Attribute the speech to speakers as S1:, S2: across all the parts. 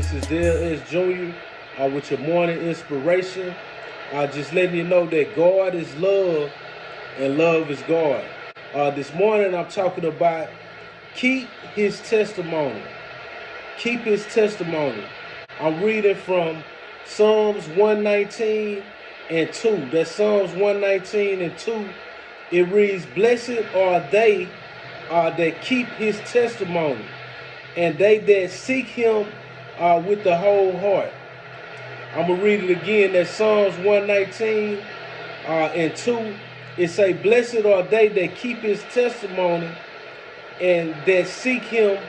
S1: This is Dale S. Jr. With your morning inspiration. Just letting you know that God is love and love is God. This morning I'm talking about keep his testimony. Keep his testimony. I'm reading from Psalms 119 and 2. That's Psalms 119 and 2. It reads, "Blessed are they that keep his testimony, and they that seek him with the whole heart." I'm going to read it again. That's Psalms 119 and 2. It say, "Blessed are they that keep his testimony, and that seek him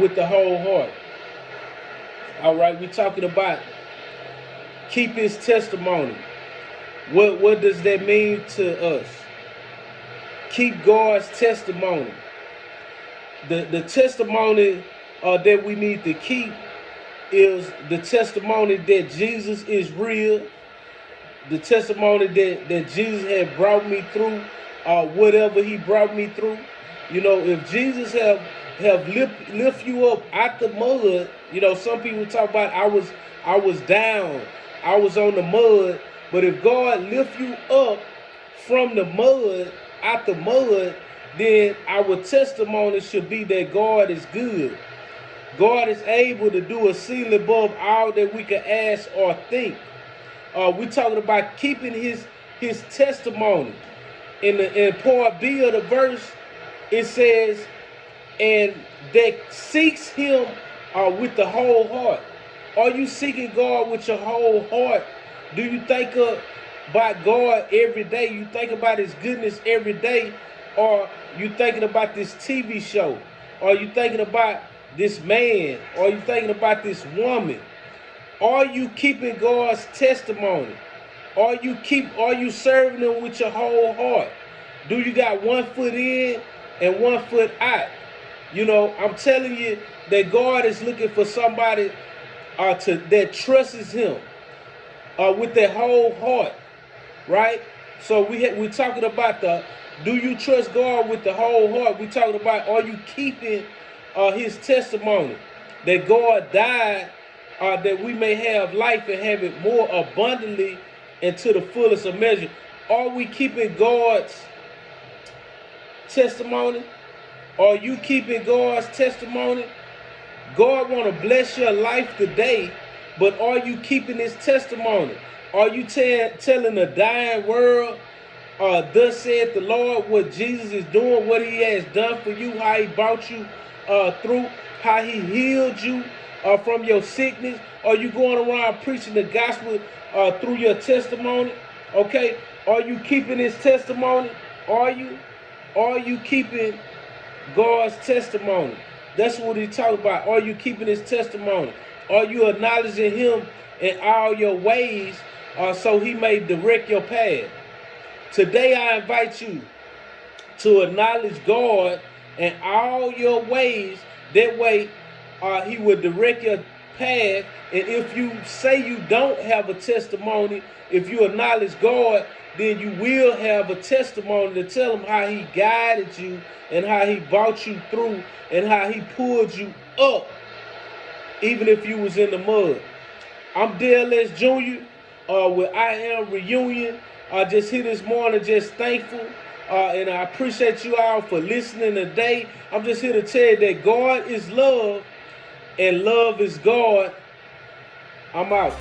S1: with the whole heart." All right, we're talking about keep his testimony. What does that mean to us? Keep God's testimony. The testimony that we need to keep is the testimony that Jesus is real, the testimony that Jesus had brought me through whatever he brought me through. You know, if Jesus have lift you up out the mud, you know, some people talk about I was down, I was on the mud, but if God lift you up from the mud, out the mud, then our testimony should be that God is good. God is able to do exceedingly above all that we can ask or think. We're talking about keeping his testimony. In part B of the verse, it says, "And that seeks him with the whole heart." Are you seeking God with your whole heart? Do you think about God every day? You think about his goodness every day? Or you thinking about this TV show? Or you thinking about this man? Or you thinking about this woman? Are you keeping God's testimony? Are you serving him with your whole heart? Do you got one foot in and one foot out? You know, I'm telling you that God is looking for somebody that trusts him with their whole heart, right? So we're talking about do you trust God with the whole heart? We're talking about, are you keeping his testimony that God died that we may have life and have it more abundantly and to the fullest of measure? Are we keeping God's testimony? Are you keeping God's testimony? God want to bless your life today, but are you keeping his testimony? Are you telling the dying world, thus saith the Lord, what Jesus is doing, what he has done for you, how he brought you through, how he healed you from your sickness? Are you going around preaching the gospel through your testimony? Okay, are you keeping his testimony? Are you keeping God's testimony? That's what he's talking about. Are you keeping his testimony? Are you acknowledging him in all your ways so he may direct your path? Today I invite you to acknowledge God in all your ways. That way he will direct your path. And if you say you don't have a testimony, if you acknowledge God, then you will have a testimony to tell him how he guided you and how he brought you through and how he pulled you up, even if you was in the mud. I'm Dale S. Jr. With I Am Reunion. Just here this morning, just thankful. And I appreciate you all for listening today. I'm just here to tell you that God is love and love is God. I'm out.